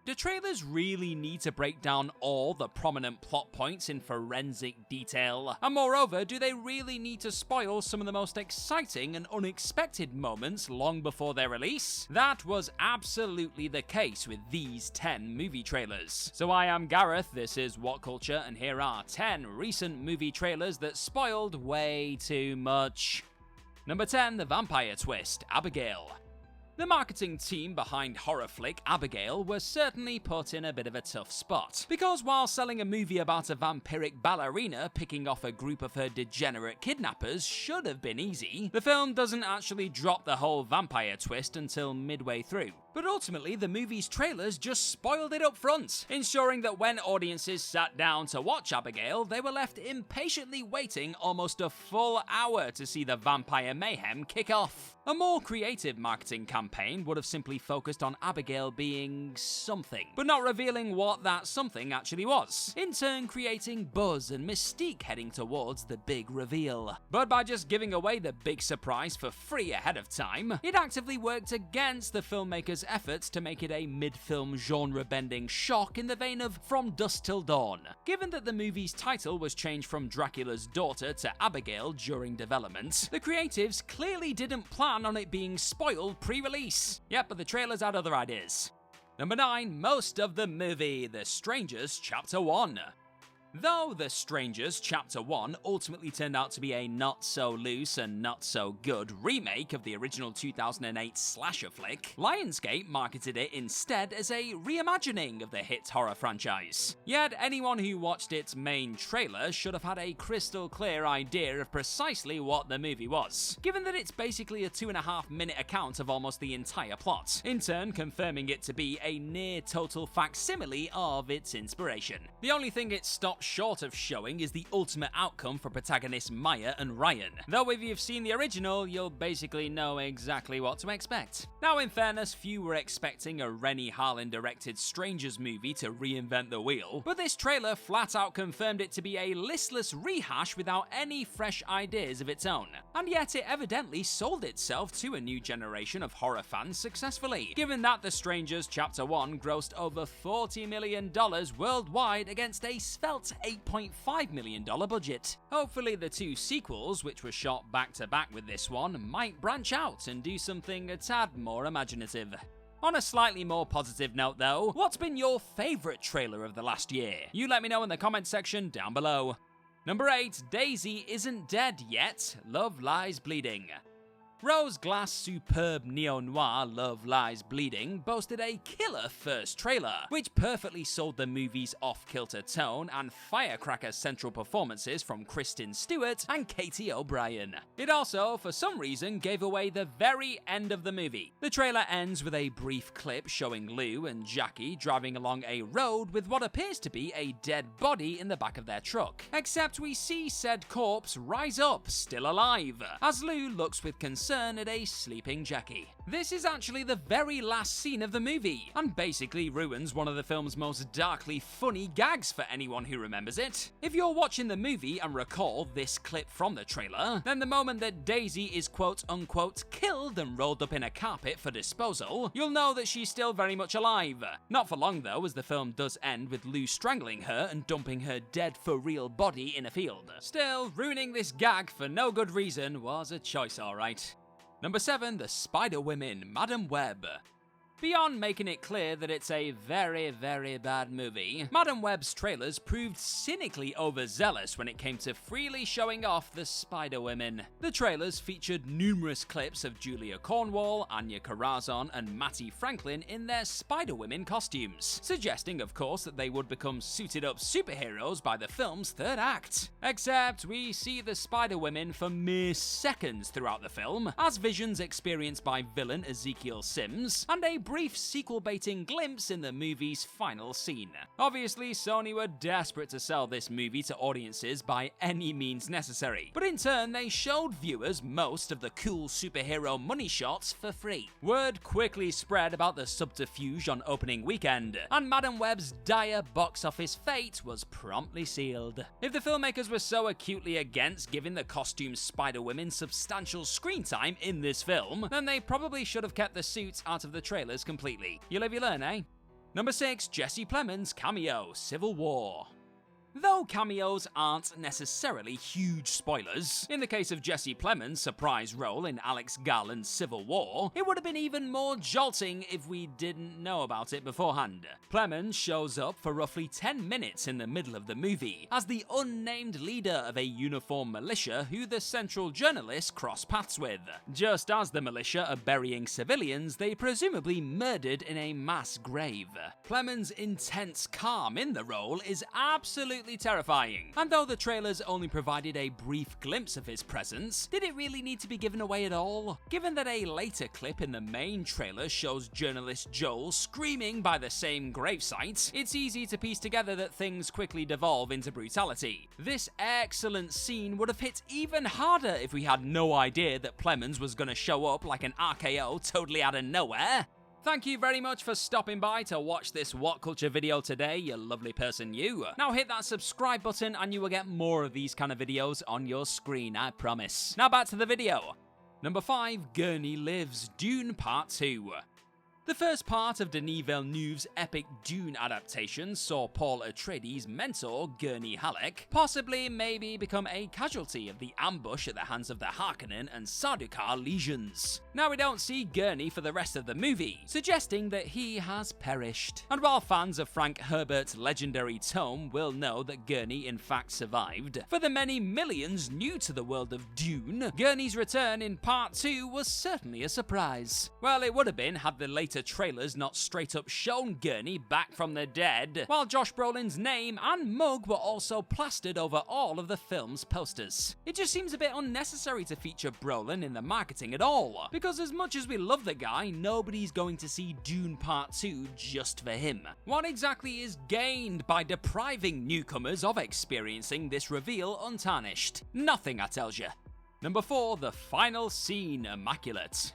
Do trailers really need to break down all the prominent plot points in forensic detail? And moreover, do they really need to spoil some of the most exciting and unexpected moments long before their release? That was absolutely the case with these 10 movie trailers. So I am Gareth, this is What Culture, and here are 10 recent movie trailers that spoiled way too much. Number 10, the vampire twist, Abigail. The marketing team behind horror flick Abigail was certainly put in a bit of a tough spot, because while selling a movie about a vampiric ballerina picking off a group of her degenerate kidnappers should have been easy, the film doesn't actually drop the whole vampire twist until midway through. But ultimately, the movie's trailers just spoiled it up front, ensuring that when audiences sat down to watch Abigail, they were left impatiently waiting almost a full hour to see the vampire mayhem kick off. A more creative marketing campaign would have simply focused on Abigail being something, but not revealing what that something actually was, in turn creating buzz and mystique heading towards the big reveal. But by just giving away the big surprise for free ahead of time, it actively worked against the filmmakers' efforts to make it a mid-film genre-bending shock in the vein of From Dusk Till Dawn. Given that the movie's title was changed from Dracula's daughter to Abigail during development, the creatives clearly didn't plan on it being spoiled pre-release. Yep, but the trailers had other ideas. Number 9, most of the movie, The Strangers Chapter 1. Though The Strangers Chapter 1 ultimately turned out to be a not-so-loose and not-so-good remake of the original 2008 slasher flick, Lionsgate marketed it instead as a reimagining of the hit horror franchise. Yet anyone who watched its main trailer should have had a crystal clear idea of precisely what the movie was, given that it's basically a 2.5-minute account of almost the entire plot, in turn confirming it to be a near-total facsimile of its inspiration. The only thing it stopped short of showing is the ultimate outcome for protagonists Maya and Ryan, though if you've seen the original, you'll basically know exactly what to expect. Now in fairness, few were expecting a Rennie Harlin-directed Strangers movie to reinvent the wheel, but this trailer flat out confirmed it to be a listless rehash without any fresh ideas of its own. And yet it evidently sold itself to a new generation of horror fans successfully, given that The Strangers Chapter 1 grossed over $40 million worldwide against a svelte $8.5 million budget. Hopefully the two sequels, which were shot back-to-back with this one, might branch out and do something a tad more imaginative. On a slightly more positive note though, what's been your favourite trailer of the last year? You let me know in the comments section down below. Number 8, Daisy Isn't Dead Yet, Love Lies Bleeding. Rose Glass' superb neo-noir Love Lies Bleeding boasted a killer first trailer, which perfectly sold the movie's off-kilter tone and firecracker central performances from Kristen Stewart and Katie O'Brien. It also, for some reason, gave away the very end of the movie. The trailer ends with a brief clip showing Lou and Jackie driving along a road with what appears to be a dead body in the back of their truck. Except we see said corpse rise up, still alive, as Lou looks with concern at a sleeping Jackie. This is actually the very last scene of the movie, and basically ruins one of the film's most darkly funny gags for anyone who remembers it. If you're watching the movie and recall this clip from the trailer, then the moment that Daisy is quote-unquote killed and rolled up in a carpet for disposal, you'll know that she's still very much alive. Not for long though, as the film does end with Lou strangling her and dumping her dead for real body in a field. Still, ruining this gag for no good reason was a choice alright. Number 7, the Spiderwomen, Madam Web. Beyond making it clear that it's a very, very bad movie, Madam Web's trailers proved cynically overzealous when it came to freely showing off the Spider-Women. The trailers featured numerous clips of Julia Cornwall, Anya Corazon, and Mattie Franklin in their Spider-Women costumes, suggesting of course that they would become suited-up superheroes by the film's third act. Except we see the Spider-Women for mere seconds throughout the film, as visions experienced by villain Ezekiel Sims, and a brief sequel-baiting glimpse in the movie's final scene. Obviously, Sony were desperate to sell this movie to audiences by any means necessary, but in turn they showed viewers most of the cool superhero money shots for free. Word quickly spread about the subterfuge on opening weekend, and Madam Web's dire box office fate was promptly sealed. If the filmmakers were so acutely against giving the costumed Spider-Women substantial screen time in this film, then they probably should have kept the suits out of the trailers completely. You live, you learn, eh? Number 6, Jesse Plemons' cameo, Civil War. Though cameos aren't necessarily huge spoilers, in the case of Jesse Plemons' surprise role in Alex Garland's Civil War, it would have been even more jolting if we didn't know about it beforehand. Plemons shows up for roughly 10 minutes in the middle of the movie, as the unnamed leader of a uniformed militia who the central journalist cross paths with. Just as the militia are burying civilians they presumably murdered in a mass grave. Plemons' intense calm in the role is absolutely terrifying, and though the trailers only provided a brief glimpse of his presence, did it really need to be given away at all? Given that a later clip in the main trailer shows journalist Joel screaming by the same gravesite, it's easy to piece together that things quickly devolve into brutality. This excellent scene would have hit even harder if we had no idea that Plemons was gonna show up like an RKO totally out of nowhere. Thank you very much for stopping by to watch this What Culture video today, you lovely person you. Now hit that subscribe button and you will get more of these kind of videos on your screen, I promise. Now back to the video. Number 5, Gurney Lives, Dune Part 2. The first part of Denis Villeneuve's epic Dune adaptation saw Paul Atreides' mentor, Gurney Halleck, possibly maybe become a casualty of the ambush at the hands of the Harkonnen and Sardaukar legions. Now we don't see Gurney for the rest of the movie, suggesting that he has perished. And while fans of Frank Herbert's legendary tome will know that Gurney in fact survived, for the many millions new to the world of Dune, Gurney's return in Part 2 was certainly a surprise. Well, it would have been had the later trailers not straight up shown Gurney back from the dead, while Josh Brolin's name and mug were also plastered over all of the film's posters. It just seems a bit unnecessary to feature Brolin in the marketing at all, because as much as we love the guy, nobody's going to see Dune Part 2 just for him. What exactly is gained by depriving newcomers of experiencing this reveal untarnished? Nothing, I tells ya. Number 4, the final scene, Immaculate.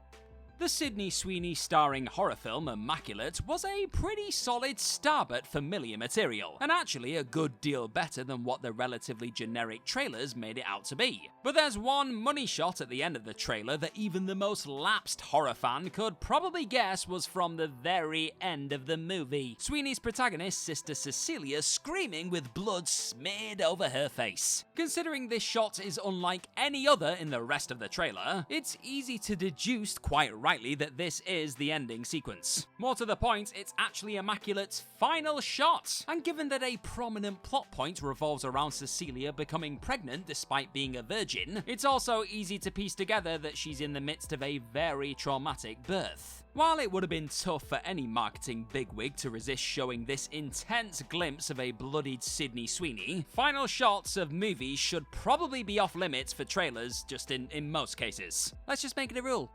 The Sydney Sweeney starring horror film Immaculate was a pretty solid stab at familiar material, and actually a good deal better than what the relatively generic trailers made it out to be. But there's one money shot at the end of the trailer that even the most lapsed horror fan could probably guess was from the very end of the movie. Sweeney's protagonist, Sister Cecilia, screaming with blood smeared over her face. Considering this shot is unlike any other in the rest of the trailer, it's easy to deduce quite rightly that this is the ending sequence. More to the point, it's actually Immaculate's final shot, and given that a prominent plot point revolves around Cecilia becoming pregnant despite being a virgin, it's also easy to piece together that she's in the midst of a very traumatic birth. While it would have been tough for any marketing bigwig to resist showing this intense glimpse of a bloodied Sydney Sweeney, final shots of movies should probably be off limits for trailers, just in most cases. Let's just make it a rule.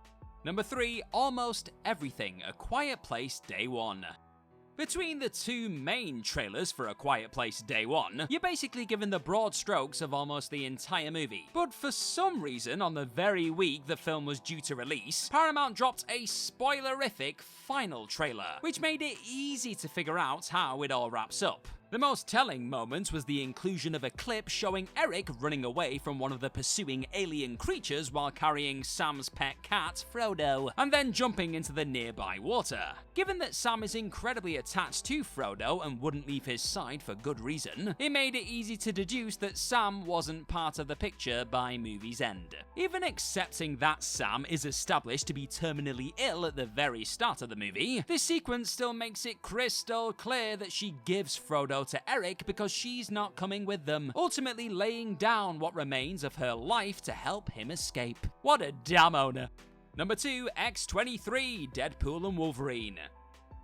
Number 3, Almost Everything, A Quiet Place Day 1. Between the two main trailers for A Quiet Place Day 1, you're basically given the broad strokes of almost the entire movie. But for some reason, on the very week the film was due to release, Paramount dropped a spoilerific final trailer, which made it easy to figure out how it all wraps up. The most telling moment was the inclusion of a clip showing Eric running away from one of the pursuing alien creatures while carrying Sam's pet cat, Frodo, and then jumping into the nearby water. Given that Sam is incredibly attached to Frodo and wouldn't leave his side for good reason, it made it easy to deduce that Sam wasn't part of the picture by movie's end. Even accepting that Sam is established to be terminally ill at the very start of the movie, this sequence still makes it crystal clear that she gives Frodo to Eric because she's not coming with them, ultimately laying down what remains of her life to help him escape. What a damn owner. Number 2, X-23, Deadpool and Wolverine.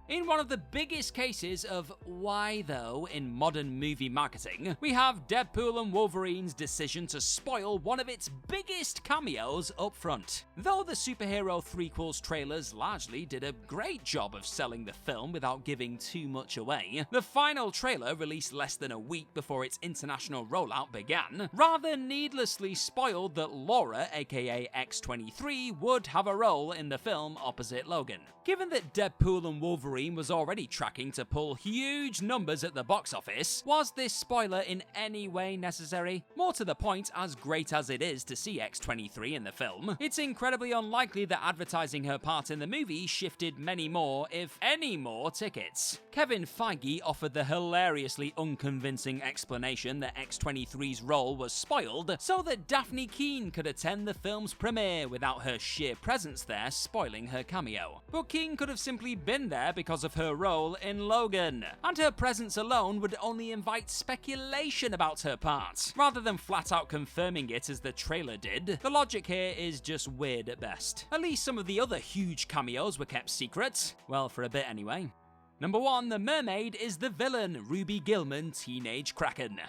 In one of the biggest cases of why though in modern movie marketing, we have Deadpool and Wolverine's decision to spoil one of its biggest cameos up front. Though the superhero threequels trailers largely did a great job of selling the film without giving too much away, the final trailer, released less than a week before its international rollout began, rather needlessly spoiled that Laura, aka X-23, would have a role in the film opposite Logan. Given that Deadpool and Wolverine Wolverine was already tracking to pull huge numbers at the box office, was this spoiler in any way necessary? More to the point, as great as it is to see X-23 in the film, it's incredibly unlikely that advertising her part in the movie shifted many more, if any more, tickets. Kevin Feige offered the hilariously unconvincing explanation that X-23's role was spoiled so that Daphne Keane could attend the film's premiere without her sheer presence there spoiling her cameo. But Keane could have simply been there because of her role in Logan, and her presence alone would only invite speculation about her part, rather than flat out confirming it as the trailer did. The logic here is just weird at best. At least some of the other huge cameos were kept secret. Well, for a bit anyway. Number 1, the Mermaid is the villain, Ruby Gillman, teenage Kraken.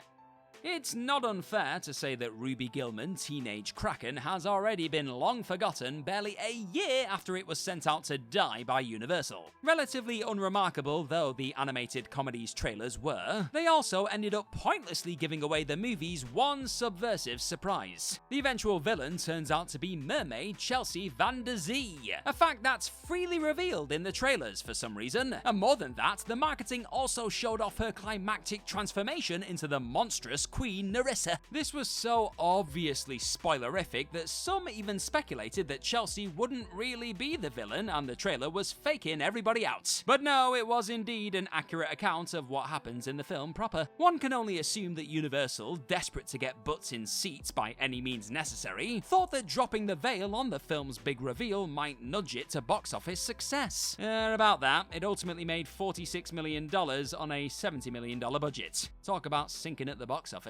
It's not unfair to say that Ruby Gillman, teenage Kraken, has already been long forgotten barely a year after it was sent out to die by Universal. Relatively unremarkable though the animated comedy's trailers were, they also ended up pointlessly giving away the movie's one subversive surprise. The eventual villain turns out to be Mermaid Chelsea Van Der Zee, a fact that's freely revealed in the trailers for some reason. And more than that, the marketing also showed off her climactic transformation into the monstrous Queen Nerissa. This was so obviously spoilerific that some even speculated that Chelsea wouldn't really be the villain and the trailer was faking everybody out. But no, it was indeed an accurate account of what happens in the film proper. One can only assume that Universal, desperate to get butts in seats by any means necessary, thought that dropping the veil on the film's big reveal might nudge it to box office success. About that, it ultimately made $46 million on a $70 million budget. Talk about sinking at the box office.